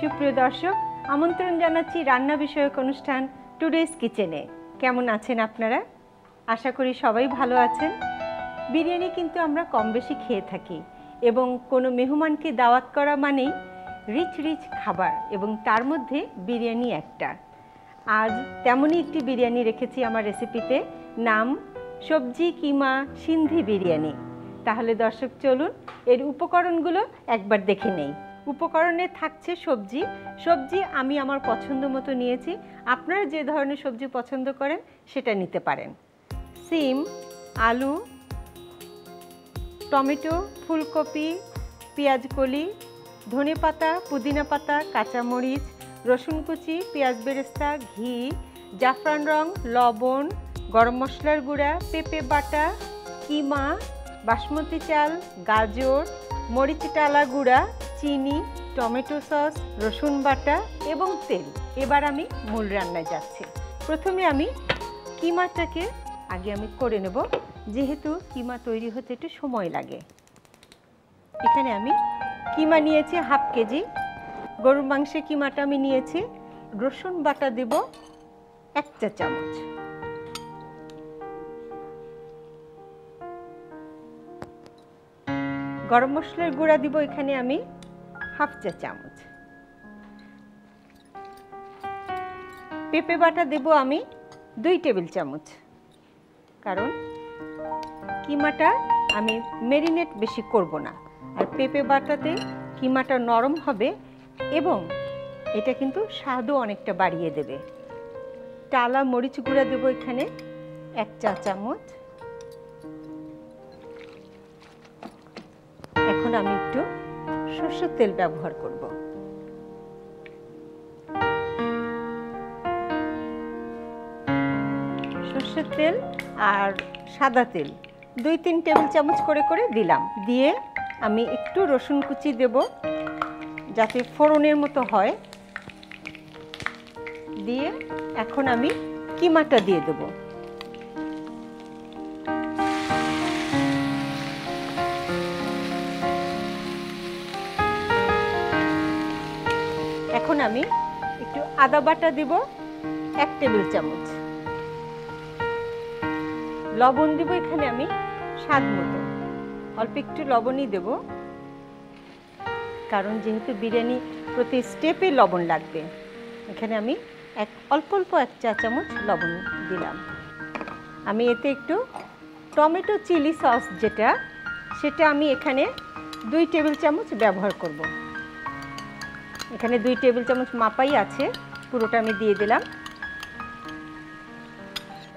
সুপ্রিয় দর্শক, আমন্ত্রণ জানাচ্ছি রান্না বিষয়ক অনুষ্ঠান টুডেস কিচেনে। কেমন আছেন আপনারা? আশা করি সবাই ভালো আছেন। বিরিয়ানি কিন্তু আমরা কম বেশি খেয়ে থাকি এবং কোনো মেহমানকে দাওয়াত করা মানেই রিচ খাবার, এবং তার মধ্যে বিরিয়ানি একটা। আজ তেমনই একটি বিরিয়ানি রেখেছি আমার রেসিপিতে, নাম সবজি কিমা সিন্ধি বিরিয়ানি। তাহলে দর্শক চলুন এর উপকরণগুলো একবার দেখে নেই। উপকরণে থাকছে সবজি আমি আমার পছন্দ মতো নিয়েছি। আপনারা যে ধরনের সবজি পছন্দ করেন সেটা নিতে পারেন। সিম, আলু, টমেটো, ফুলকপি, পেঁয়াজ কলি, ধনেপাতা, পুদিনা পাতা, কাঁচামরিচ, রসুন কুচি, পেঁয়াজ বেরেস্তা, ঘি, জাফরান রং, লবণ, গরম মশলার গুঁড়া, পেঁপে বাটা, কিমা, বাসমতি চাল, গাজর, মরিচ টালা গুঁড়া, চিনি, টমেটো সস, রসুন বাটা এবং তেল। এবার আমি মূল রান্নায় যাচ্ছি। প্রথমে আমি কিমাটাকে আগে করে নেব, যেহেতু কিমা তৈরি হতে একটু সময় লাগে। এখানে আমি কিমা নিয়েছি হাফ কেজি। গরুর মাংসের কিমাটা আমি নিয়েছি। রসুন বাটা দেব 1 চা চামচ। গরম মশলার গুঁড়া দিব এখানে আমি হাফ চা চামচ। পেঁপে বাটা দেব আমি 2 টেবিল চামচ, কারণ কিমাটা আমি ম্যারিনেট বেশি করব না, আর পেঁপে বাটাতে কিমাটা নরম হবে এবং এটা কিন্তু স্বাদও অনেকটা বাড়িয়ে দেবে। টালা মরিচ গুঁড়া দেব এখানে 1 চা চামচ। এখন আমি একটু সরষের তেল ব্যবহার করব। সরষের তেল আর সাদা তেল 2-3 টেবিল চামচ করে দিলাম। দিয়ে আমি একটু রসুন কুচি দেব যাতে ফোড়নের মতো হয়। দিয়ে এখন আমি কিমাটা দিয়ে দেব। এখন আমি একটু আদা বাটা দিব 1 টেবিল চামচ। লবণ দিব এখানে আমি স্বাদ মতো, অল্প একটু লবণই দেব, কারণ যেহেতু বিরিয়ানি প্রতি স্টেপে লবণ লাগবে। এখানে আমি অল্প 1 চা চামচ লবণ দিলাম। আমি এতে একটু টমেটো চিলি সস সেটা আমি এখানে 2 টেবিল চামচ ব্যবহার করব। এখানে 2 টেবিল চামচ মাপাই আছে, পুরোটা আমি দিয়ে দিলাম।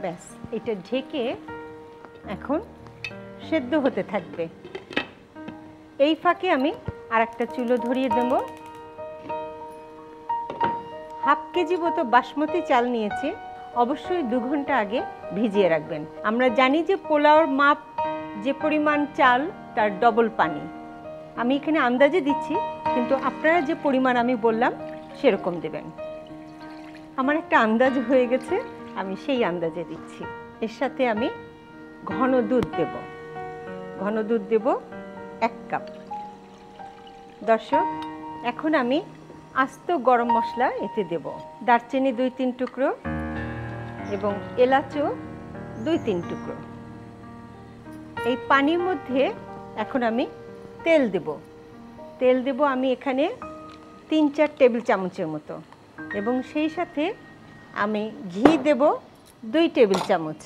ব্যাস, এটা ঢেকে এখন সেদ্ধ হতে থাকবে। এই ফাঁকে আমি আরেকটা চুলো ধরিয়ে দেব। হাফ কেজি মতো বাসমতি চাল নিয়েছি। অবশ্যই 2 ঘন্টা আগে ভিজিয়ে রাখবেন। আমরা জানি যে পোলাওর মাপ যে পরিমাণ চাল তার ডবল পানি। আমি এখানে আন্দাজে দিচ্ছি, কিন্তু আপনারা যে পরিমাণ আমি বললাম সেরকম দেবেন। আমার একটা আন্দাজ হয়ে গেছে, আমি সেই আন্দাজে দিচ্ছি। এর সাথে আমি ঘন দুধ দেব 1 কাপ। দর্শক, এখন আমি আস্ত গরম মশলা এতে দেব। দারচিনি 2-3 টুকরো এবং এলাচও 2-3 টুকরো। এই পানির মধ্যে এখন আমি তেল দেব আমি এখানে 3-4 টেবিল চামচের মতো, এবং সেই সাথে আমি ঘি দেব 2 টেবিল চামচ।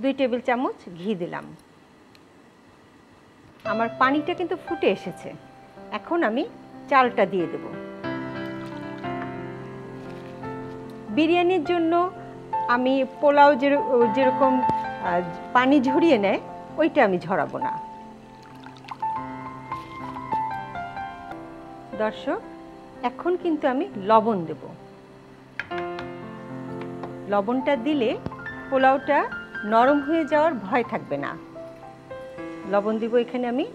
2 টেবিল চামচ ঘি দিলাম। আমার পানিটা কিন্তু ফুটে এসেছে। এখন আমি চালটা দিয়ে দেব। বিরিয়ানির জন্য আমি পোলাও যেরকম পানি ঝরিয়ে নেয় ওইটা আমি ঝরাবো না। দর্শক, এখন কিন্তু আমি লবণ দেব। লবণটা দিলে পোলাওটা নরম হয়ে যাওয়ার ভয় থাকবে না। লবণ দিব এখানে আমি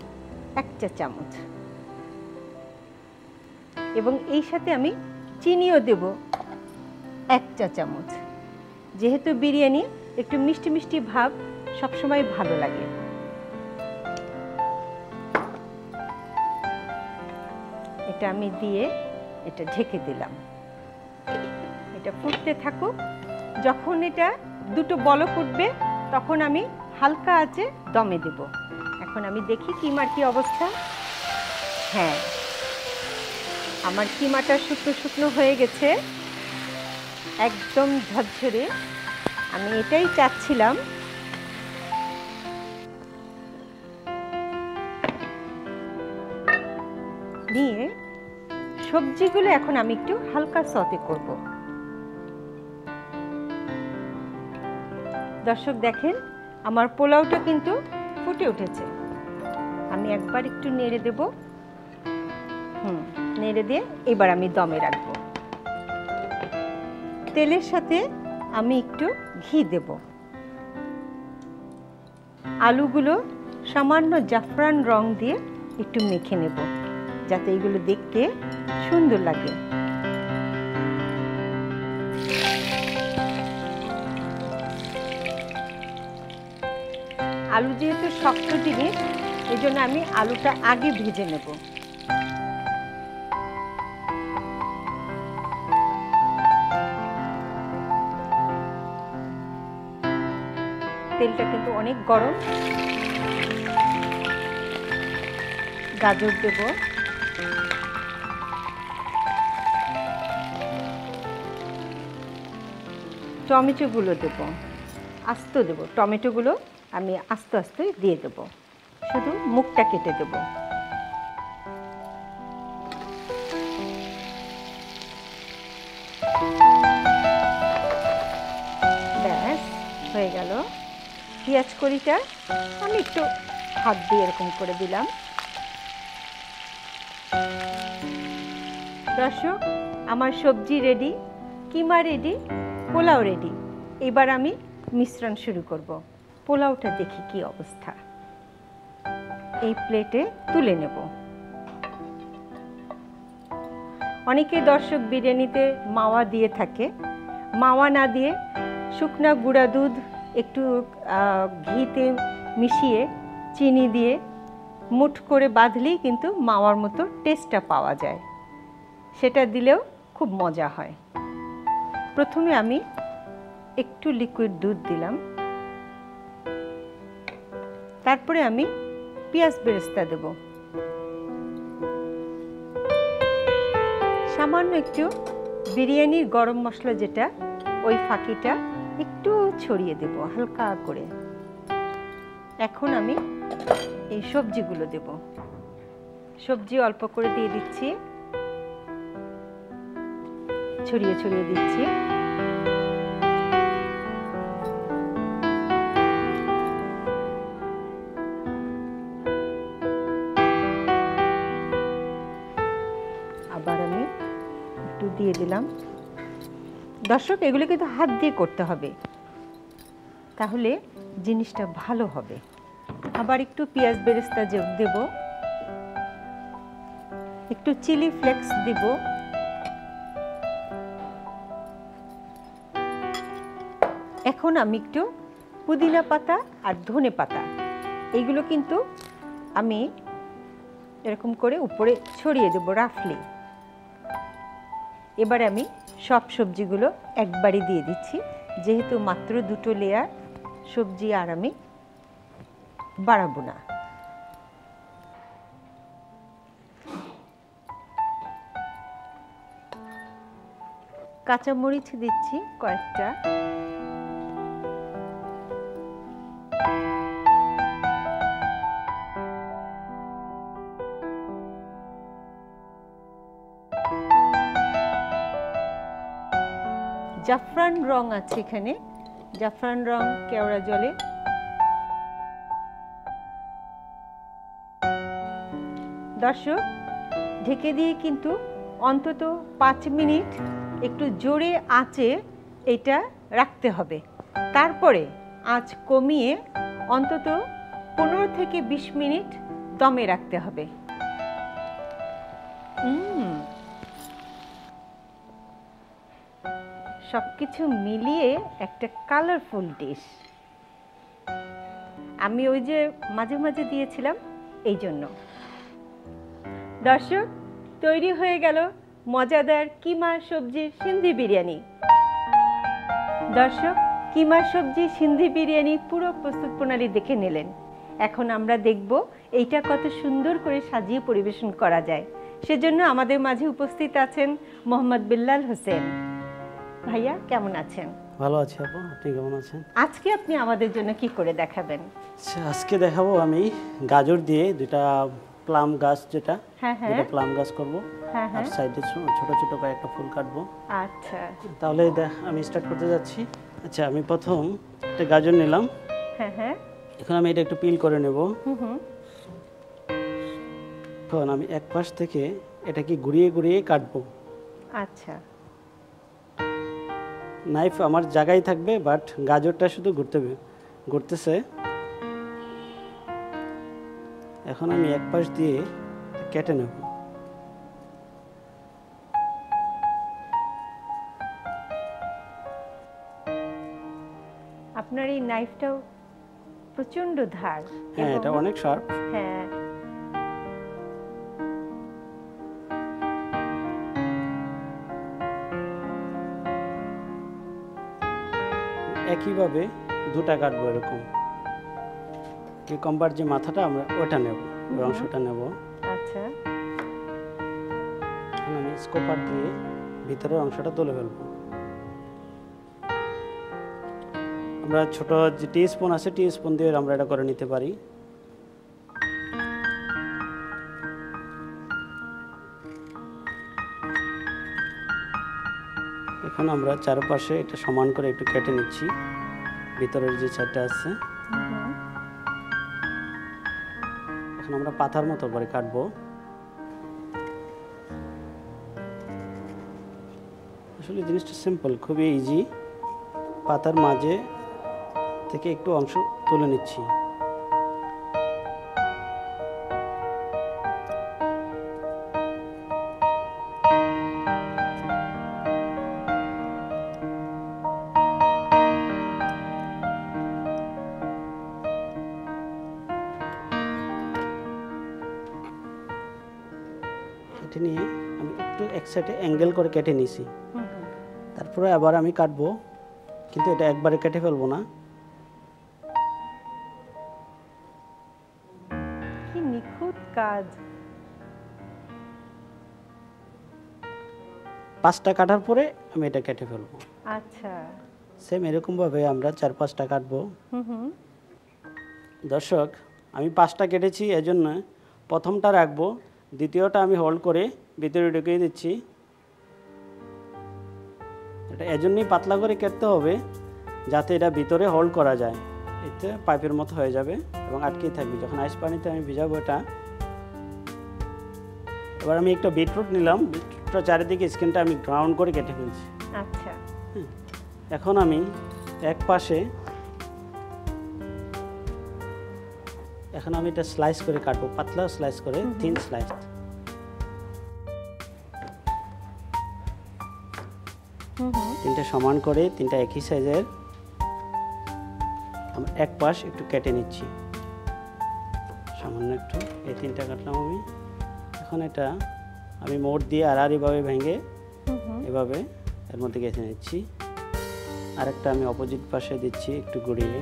1 চা চামচ, এবং এই সাথে আমি চিনিও দেব 1 চা চামচ। যেহেতু বিরিয়ানি একটু মিষ্টি মিষ্টি ভাব সবসময় ভালো লাগে। এটা আমি দিয়ে এটা ঢেকে দিলাম। এটা ফুটতে থাকুক। যখন এটা দুটো বলক উঠবে তখন আমি হালকা আঁচে দমে দেব। এখন আমি দেখি কিমার কি অবস্থা। হ্যাঁ, আমার কিমাটা শুকনো শুকনো হয়ে গেছে, একদম ঝরঝরে। আমি এটাই চাচ্ছিলাম। নিয়ে সবজিগুলো এখন আমি একটু হালকা সতে করব। দর্শক দেখেন, আমার পোলাওটা কিন্তু ফুটে উঠেছে। আমি একবার একটু নেড়ে দেব। নেড়ে দিয়ে এবার আমি দমে রাখবো। তেলের সাথে আমি একটু ঘি দেব। আলুগুলো সামান্য জাফরান রং দিয়ে একটু মেখে নেব, যাতে এগুলো দেখতে সুন্দর লাগে। আলু যেহেতু শক্ত জিনিস, এই জন্য আমি আলুটা আগে ভেজে নেব। তেলটা কিন্তু অনেক গরম। গাজর দেব, টমেটোগুলো দেব, আস্ত দেব। টমেটোগুলো আমি আস্তে আস্তে দিয়ে দেব, শুধু মুখটা কেটে দেব। ব্যাস হয়ে গেল। পেঁয়াজ কড়িটা আমি একটু হাত দিয়ে এরকম করে দিলাম। দর্শক, আমার সবজি রেডি, কিমা রেডি, পোলাও রেডি। এবার আমি মিশ্রণ শুরু করব। পোলাওটা দেখি কি অবস্থা। এই প্লেটে তুলে নেব। অনেকে দর্শক বিরিয়ানিতে মাওয়া দিয়ে থাকে। মাওয়া না দিয়ে শুকনা গুঁড়া দুধ একটু ঘিতে মিশিয়ে চিনি দিয়ে মুঠ করে বাঁধলেই কিন্তু মাওয়ার মতো টেস্টটা পাওয়া যায়। সেটা দিলেও খুব মজা হয়। প্রথমে আমি একটু লিকুইড দুধ দিলাম, তারপরে আমি পেঁয়াজ বেরেস্তা দেব। সামান্য একটু বিরিয়ানির গরম মশলা যেটা, ওই ফাঁকিটা একটু ছড়িয়ে দেব হালকা করে। এখন আমি এই সবজিগুলো দেব। সবজি অল্প করে দিয়ে দিচ্ছি, ছড়িয়ে ছড়িয়ে দিচ্ছি। আবার আমি একটু দিয়ে দিলাম। দর্শক, এগুলো কিন্তু হাত দিয়ে করতে হবে, তাহলে জিনিসটা ভালো হবে। আবার একটু পেঁয়াজ বেরেস্তা দেব, একটু চিলি ফ্লেক্স দেব, এখন আমি একটু পুদিনা পাতা আর ধনে পাতা, এইগুলো কিন্তু আমি এরকম করে উপরে ছড়িয়ে দেব রাফলি। এবারে আমি সব সবজিগুলো একবারই দিয়ে দিচ্ছি, যেহেতু মাত্র দুটো লেয়ার সবজি, আর আমি বাড়াবো না। কাঁচামরিচ দিচ্ছি কয়েকটা। জাফরান রং আছে এখানে, জাফরান রং কেওড়া জলে। দর্শক, ঢেকে দিয়ে কিন্তু অন্তত 5 মিনিট একটু জোরে আঁচে এটা রাখতে হবে। তারপরে আঁচ কমিয়ে অন্তত 15 থেকে 20 মিনিট দমে রাখতে হবে। সবকিছু মিলিয়ে একটা কালারফুল ডিশ। আমি ওই যে মাঝে মাঝে দিয়েছিলাম এই জন্য। দর্শক, তৈরি হয়ে গেল মজাদার কিমা সবজি সিন্ধি বিরিয়ানি। দর্শক, কিমা সবজি সিন্ধি বিরিয়ানি পুরো প্রস্তুত প্রণালী দেখে নিলেন। এখন আমরা দেখব এইটা কত সুন্দর করে সাজিয়ে পরিবেশন করা যায়। সেজন্য আমাদের মাঝে উপস্থিত আছেন মোহাম্মদ বিল্লাল হোসেন। ভাইয়া কেমন আছেন? ভালো আছি আপু, আপনি কেমন আছেন? আজকে আপনি আমাদের জন্য কি করে দেখাবেন? আজকে দেখাবো আমি গাজর দিয়ে দুটা প্লাম গাছ, যেটা দুটা প্লাম গাছ করব, আর সাইডে ছোট ছোট কয়েকটা ফুল কাটবো। আচ্ছা, তাহলে আমি স্টার্ট করতে যাচ্ছি। আচ্ছা, আমি প্রথম একটা গাজর নিলাম। এখন আমি এটা একটু পিল করে নেব। এখন আমি এক পাশ থেকে এটাকে ঘুরিয়ে ঘুরিয়ে কাটবো। আচ্ছা, নাইফ আমার জায়গায় থাকবে, বাট গাজরটা শুধু ঘুরতেছে। এখন আমি এক পাশ দিয়ে কেটে নেব। আপনার এই নাইফটাও প্রচন্ড ধার। হ্যাঁ, এটা অনেক শার্প। হ্যাঁ, একইভাবে দুটা কাটবো এরকম। কিউকাম্বার যে মাথাটা আমরা ওটা নেব, ওই অংশটা নেব। আচ্ছা, এখন আমি স্কোপার দিয়ে ভিতরের অংশটা তুলে ফেলবো। আমরা ছোট যে টি স্পুন আছে, টি স্পুন দিয়ে আমরা এটা করে নিতে পারি। এখন আমরা চারপাশে এটা সমান করে একটু কেটে নিচ্ছি, ভিতরের যে ছাইটা আছে। এখন আমরা পাতার মতো করে কাটবো। আসলে জিনিসটা সিম্পল, খুবই ইজি। পাতার মাঝে থেকে একটু অংশ তুলে নিচ্ছি। কেটে নিয়ে আমি একটু এক সাইডে অ্যাঙ্গেল করে কেটে নিছি। তারপরে আবার আমি কাটবো, কিন্তু এটা একবারে কেটে ফেলবো না। কি নিখুঁত কাজ! 5টা কাটার পরে আমি এটা কেটে ফেলবো। আচ্ছা, সেম এরকম ভাবে আমরা 4-5টা কাটবো। দর্শক, আমি 5টা কেটেছি, এজন্য প্রথমটা রাখবো, দ্বিতীয়টা আমি হোল্ড করে ভিতরে ঢুকিয়ে দিচ্ছি। এটা এজন্যই পাতলা করে কাটতে হবে, যাতে এটা ভিতরে হোল্ড করা যায়। এতে পাইপের মতো হয়ে যাবে এবং আটকেই থাকবে। যখন আইস পানিতে আমি ভিজাবো এটা। এবার আমি একটা বিটরুট নিলাম, বিটরুটটা চারিদিকে স্কিনটা আমি গ্রাউন্ড করে কেটে ফেলছি। আচ্ছা, এখন আমি এক পাশে এটা স্লাইস করে কাটবো, পাতলা স্লাইস করে, থিন স্লাইস। তিনটা সমান করে, তিনটা একই সাইজের। আমি এক পাশ একটু কেটে নিচ্ছি সামান্য একটু। এই 3টা কাটলাম আমি। এখন এটা আমি মোড় দিয়ে আড়াআড়িভাবে ভেঙে এভাবে এর মধ্যে গেঁথে নিচ্ছি। আরেকটা আমি অপোজিট পাশে দিচ্ছি একটু ঘুরিয়ে।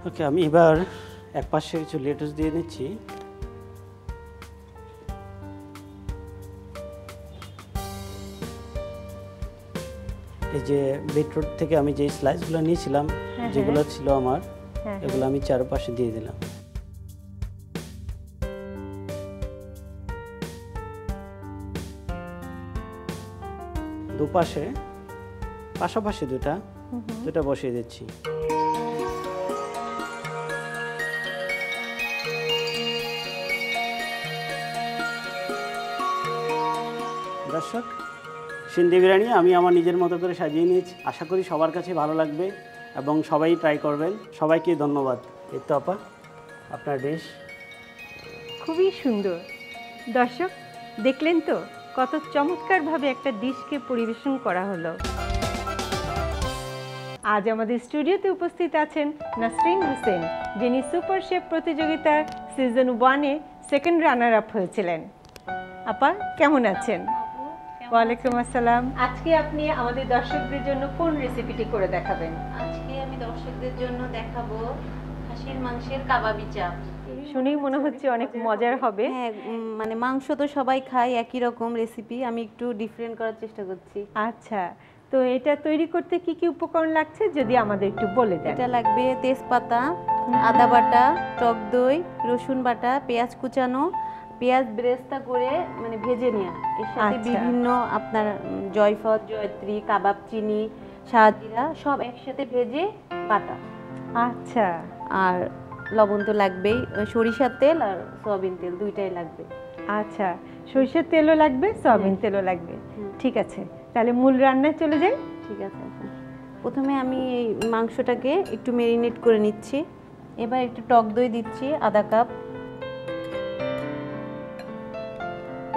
ওকে, আমি এবার এক পাশে কিছু লেটুস দিয়ে নিচ্ছি। এই যে বিটরুট থেকে আমি যে স্লাইসগুলো নিয়েছিলাম, যেগুলো ছিল আমার, এগুলো আমি চারপাশে দিয়ে দিলাম। দুপাশে পাশাপাশি দুটা বসিয়ে দিচ্ছি। দর্শক, সিন্ধি বিরিয়ানি আমি আমার নিজের মতো করে সাজিয়ে নিয়েছি। আশা করি সবার কাছে ভালো লাগবে এবং সবাই ট্রাই করবেন। সবাইকে ধন্যবাদ। এই তো আপা আপনার ডিশ। খুবই সুন্দর। দর্শক দেখলেন তো, কত চমৎকারভাবে একটা ডিশকে পরিবেশন করা হলো। আজ আমাদের স্টুডিওতে উপস্থিত আছেন নাসরিন হোসেন, যিনি সুপার শেফ প্রতিযোগিতার সিজন 1-এ সেকেন্ড রানার আপ হয়েছিলেন। আপা কেমন আছেন? ওয়ালাইকুম আসসালাম। আজকে আপনি আমাদের দর্শকদের জন্য কোন রেসিপিটি করে দেখাবেন? আজকে আমি দর্শকদের জন্য দেখাবো খাসির মাংসের কাবাবি চাপ। শুনেই মনে হচ্ছে অনেক মজার হবে। হ্যাঁ, মানে মাংস তো সবাই খায় একই রকম রেসিপি, আমি একটু ডিফারেন্ট করার চেষ্টা করছি। আচ্ছা, তো এটা তৈরি করতে কি কি উপকরণ লাগছে যদি আমাদের একটু বলে দেন। এটা লাগবে তেজপাতা, আদা বাটা, টক দই, রসুন বাটা, পেঁয়াজ কুচানো, পেঁয়াজ বেরেস্তা করে মানে ভেজে নেওয়া, এর সাথে আচ্ছা। বিভিন্ন আপনার জয়ফল, জয়ত্রী, কাবাব চিনি, শাহজিরা সব একসাথে ভেজে বাটা। আচ্ছা, আর লবণ তো লাগবেই, সরিষার তেল আর সয়াবিন তেল দুইটাই লাগবে। আচ্ছা, সরিষার তেলও লাগবে, সয়াবিন তেলও লাগবে। ঠিক আছে, তাহলে মূল রান্নায় চলে যাই। ঠিক আছে, প্রথমে আমি এই মাংসটাকে একটু ম্যারিনেট করে নিচ্ছি। এবার একটু টক দই দিচ্ছি আধা কাপ,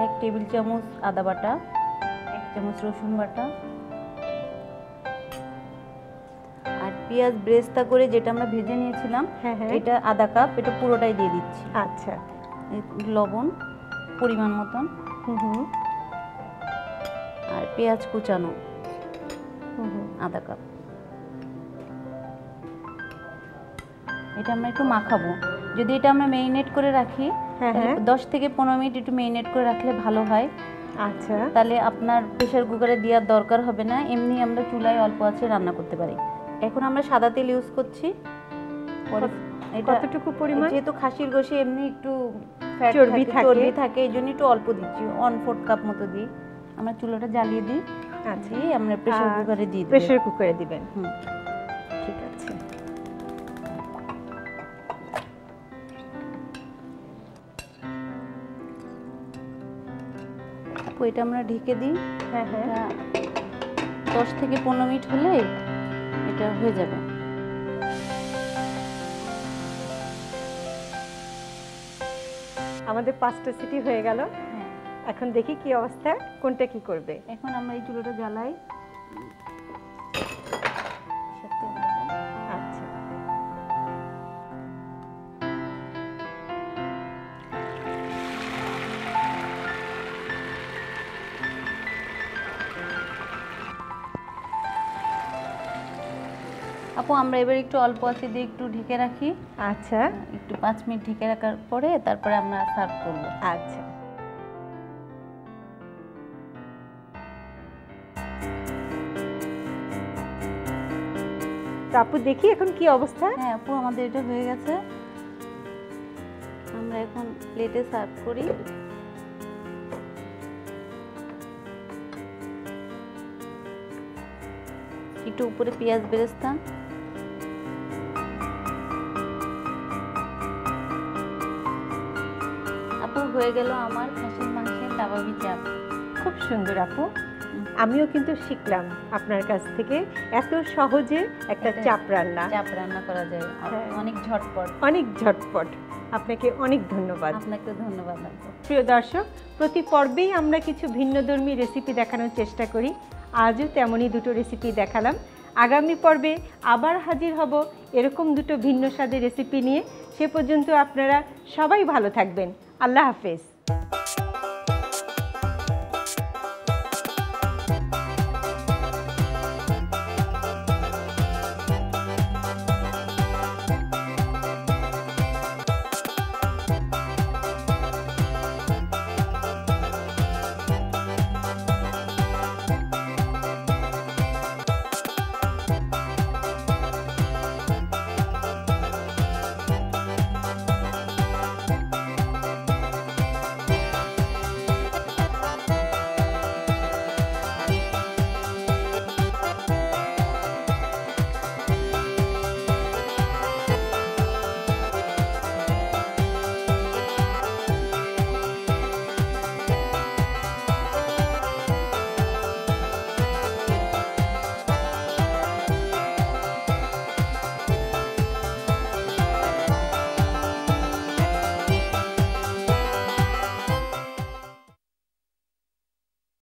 1 টেবিল চামচ আদা বাটা, 1 চামচ রসুন বাটা, আর পেঁয়াজ বেরেস্তা করে যেটা আমরা ভেজে নিয়েছিলাম হ্যাঁ হ্যাঁ, এটা আধা কাপ, এটা পুরোটাই দিয়ে দিচ্ছি। আচ্ছা, লবণ পরিমাণ মতন, হুম, আর পেঁয়াজ কুচানো হুম, আধা কাপ। এটা আমরা একটু মাখাবো। যদি এটা আমরা ম্যারিনেট করে রাখি, হ্যাঁ হ্যাঁ, 10 থেকে 15 মিনিট একটু ম্যারিনেট করে রাখলে ভালো হয়। আচ্ছা, তাহলে আপনার প্রেসার কুকারে দেওয়ার দরকার হবে না, এমনি আমরা চুলায় অল্প আছে রান্না করতে পারি। এখন আমরা সাদা তেল ইউজ করছি। এটা কতটুকু পরিমাণ? যেহেতু খাসির গোশে এমনি একটু ফ্যাট চর্বি চর্বি থাকে, এই জন্য একটু অল্প দিচ্ছি, 1/4 কাপ মতো দিই। আমরা চুলাটা জ্বালিয়ে দিই, আচ্ছা, দিয়ে আমরা প্রেসার কুকারে দিয়ে দিই। প্রেসার কুকারে দিবেন। হুম। ঠিক আছে, ওইটা আমরা ঢেকে দিই। হ্যাঁ হ্যাঁ, এটা 10 থেকে 15 মিনিট হলে এটা হয়ে যাবে। আমাদের 5টা সিটি হয়ে গেল। হ্যাঁ, এখন দেখি কি অবস্থা, কোনটা কি করবে। এখন আমরা এই চুলোটা জ্বালাই। আচ্ছা, আপু আমরা এবার একটু অল্প আঁচে দিয়ে একটু ঢেকে রাখি। আচ্ছা, একটু 5 মিনিট ঢেকে রাখার পরে তারপরে আমরা সার্ভ করব। আচ্ছা, তো আপু দেখি এখন কি অবস্থা। হ্যাঁ আপু, আমাদের এটা হয়ে গেছে। আমরা এখন প্লেটে সার্ভ করি। একটু উপরে পেঁয়াজ বেরেস্তা, আপু হয়ে গেল আমার খাসির মাংসের কাবাবি চাপ। খুব সুন্দর আপু, আমিও কিন্তু শিখলাম আপনার কাছ থেকে এত সহজে একটা চাপ রান্না। চাপ রান্না করা যায় হ্যাঁ। অনেক ঝটপট। অনেক ঝটপট। আপনাকে অনেক ধন্যবাদ। আপনাকে ধন্যবাদ আপু। প্রিয় দর্শক, প্রতি পর্বেই আমরা কিছু ভিন্নধর্মী রেসিপি দেখানোর চেষ্টা করি। আজও তেমনই দুটো রেসিপি দেখালাম। আগামী পর্বে আবার হাজির হব এরকম দুটো ভিন্ন স্বাদের রেসিপি নিয়ে। সে পর্যন্ত আপনারা সবাই ভালো থাকবেন। আল্লাহ হাফেজ।